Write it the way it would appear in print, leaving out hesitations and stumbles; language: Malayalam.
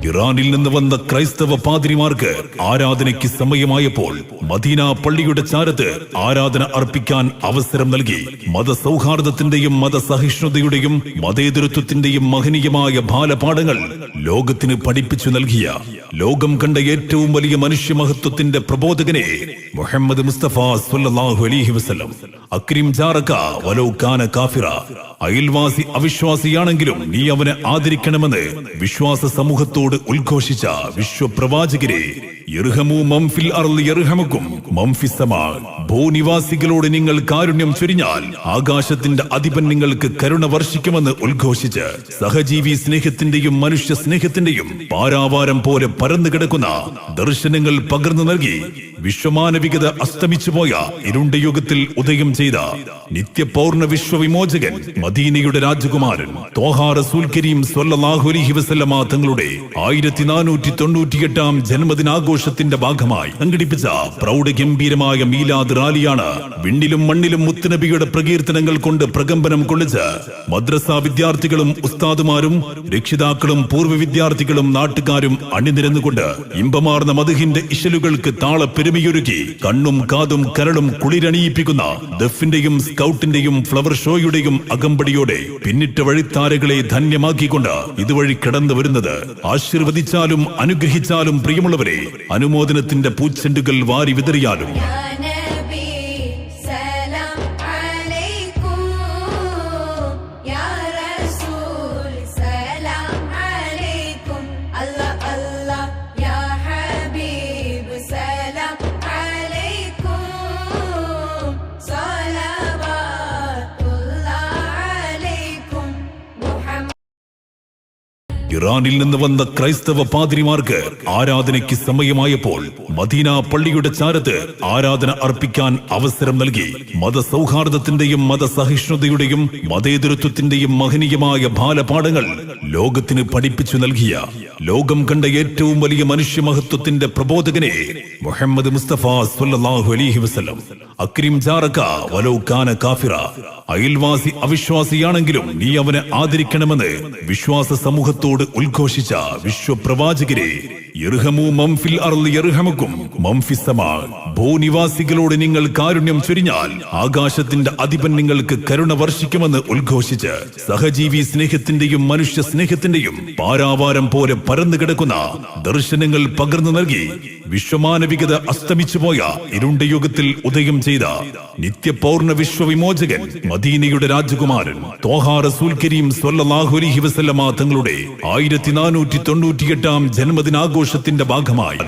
ഇറാനിൽ നിന്ന് വന്ന ക്രൈസ്തവ പാദ്രിമാർക്ക് ആരാധനയ്ക്ക് സമയമായപ്പോൾ മദീന പള്ളിയുടെ ചാരത്ത് ആരാധന അർപ്പിക്കാൻ അവസരം നൽകി. മതസൗഹാർദ്ദത്തിന്റെയും മതസഹിഷ്ണുതയുടെയും മതേതരത്വത്തിന്റെയും മഹനീയമായ ബാലപാഠങ്ങൾ ലോകത്തിന് പഠിപ്പിച്ചു നൽകിയ ലോകം കണ്ട ഏറ്റവും വലിയ മനുഷ്യമഹത്വത്തിന്റെ പ്രബോധകനെ മുഹമ്മദ് മുസ്തഫ സ്വല്ലല്ലാഹു അലൈഹി വസല്ലം. അക്രിം ജാറക വലൗ കാന കാഫിറ. അയൽവാസി അവിശ്വാസിയാണെങ്കിലും നീ അവനെ ആദരിക്കണമെന്ന് വിശ്വാസ സമൂഹത്തോട് ഉദ്ഘോഷിച്ച വിശ്വപ്രവാചകരെ, യർഹമു മൻ ഫിൽ അർളി യർഹമുക്കും മൻ ഫിസ് സമാ. ഭൂനിവാസികളോട് നിങ്ങൾ കാരുണ്യം ചൊരിഞ്ഞാൽ ആകാശത്തിന്റെ അധിപൻ നിങ്ങൾക്ക് കരുണ വർഷിക്കുമെന്ന് ഉദ്ഘോഷിച്ച് സഹജീവി സ്നേഹത്തിന്റെയും മനുഷ്യ സ്നേഹത്തിന്റെയും പാരാവാരം പോലെ പരന്നു കിടക്കുന്ന ദർശനങ്ങൾ പകർന്നു നൽകി വിശ്വമാനവികത അസ്തമിച്ചുപോയ ഇരുണ്ട യുഗത്തിൽ ഉദയം ചെയ്ത നിത്യപൗർണ വിശ്വവിമോചകൻ മദീനയുടെ രാജകുമാരൻ ത്വാഹ റസൂൽ കരീം സ്വല്ലല്ലാഹു അലൈഹി വസല്ലമ തങ്ങളുടെ 1498 ജന്മദിനാഘോഷത്തിന്റെ ഭാഗമായി സംഘടിപ്പിച്ച പ്രൗഢഗംഭീരമായ മീലാദ് റാലിയാണ് വിണ്ണിലും മണ്ണിലും മുത്തുനബിയുടെ പ്രകീർത്തനങ്ങൾ കൊണ്ട് പ്രകമ്പനം കൊള്ളിച്ച് മദ്രസ വിദ്യാർത്ഥികളും ഉസ്താദുമാരും രക്ഷിതാക്കളും പൂർവ്വ വിദ്യാർത്ഥികളും നാട്ടുകാരും അണിനിരന്നുകൊണ്ട് ഇമ്പമാർന്ന മദ്ഹിന്റെ ഇശലുകൾക്ക് താളപ്പെരുമയൊരുക്കി കണ്ണും കാതും കരളും കുളിരണിയിപ്പിക്കുന്ന ദഫിന്റെയും സ്കൗട്ടിന്റെയും ഫ്ലവർ ഷോയുടെയും അകമ്പടിയോടെ പിന്നിട്ട വഴിത്താരകളെ ധന്യമാക്കിക്കൊണ്ട് ഇതുവഴി കടന്നു വരുന്നത്. ആശീർവദിച്ചാലും അനുഗ്രഹിച്ചാലും പ്രിയമുള്ളവരെ, അനുമോദനത്തിന്റെ പൂച്ചെണ്ടുകൾ വാരി വിതറിയാലും ഇറാനിൽ നിന്ന് വന്ന ക്രൈസ്തവ പാദ്രിമാർക്ക് ആരാധനയ്ക്ക് സമയമായപ്പോൾ മദീന പള്ളിയുടെ ചാരത്ത് ആരാധന അർപ്പിക്കാൻ അവസരം നൽകി. മതസൗഹാർദ്ദത്തിന്റെയും മതസഹിഷ്ണുതയുടെയും മതേതരത്വത്തിന്റെയും മഹനീയമായ ബാലപാഠങ്ങൾ ലോകത്തിന് പഠിപ്പിച്ചു നൽകിയ ലോകം കണ്ട ഏറ്റവും വലിയ മനുഷ്യമഹത്വത്തിന്റെ പ്രബോധകനെ മുഹമ്മദ് മുസ്തഫ സ്വല്ലല്ലാഹു അലൈഹി വസല്ലം. അക്രിം ജാറക വലൗ കാന കാഫിറ. അയൽവാസി അവിശ്വാസിയാണെങ്കിലും നീ അവനെ ആദരിക്കണമെന്ന് വിശ്വാസ സമൂഹത്തോട് ഉദ്ഘോഷിച്ച വിശ്വപ്രവാചകരെ, യർഹമു മൻ ഫിൽ അർളി യർഹമുക്കും മൻ ഫിസ് സമാ. ഭൂനിവാസികളോട് നിങ്ങൾ കാരുണ്യം ചൊരിഞ്ഞാൽ ആകാശത്തിന്റെ അധിപൻ നിങ്ങൾക്ക് കരുണ വർഷിക്കുമെന്ന് ഉദ്ഘോഷിച്ച് സഹജീവി സ്നേഹത്തിന്റെയും മനുഷ്യ സ്നേഹത്തിന്റെയും പാരാവാരം പോലെ പരന്നു കിടക്കുന്ന ദർശനങ്ങൾ പകർന്നു നൽകി വിശ്വമാനവികത അസ്തമിച്ചുപോയ ഇരുണ്ട യുഗത്തിൽ ഉദയം ചെയ്ത നിത്യപൗർണ വിശ്വവിമോചകൻ മദീനയുടെ രാജകുമാരൻ ത്വാഹ റസൂൽ കരീം സ്വല്ലല്ലാഹു അലൈഹി വസല്ലമ തങ്ങളുടെ 1498 ജന്മദിനാഘോഷത്തിന്റെ ഭാഗമായി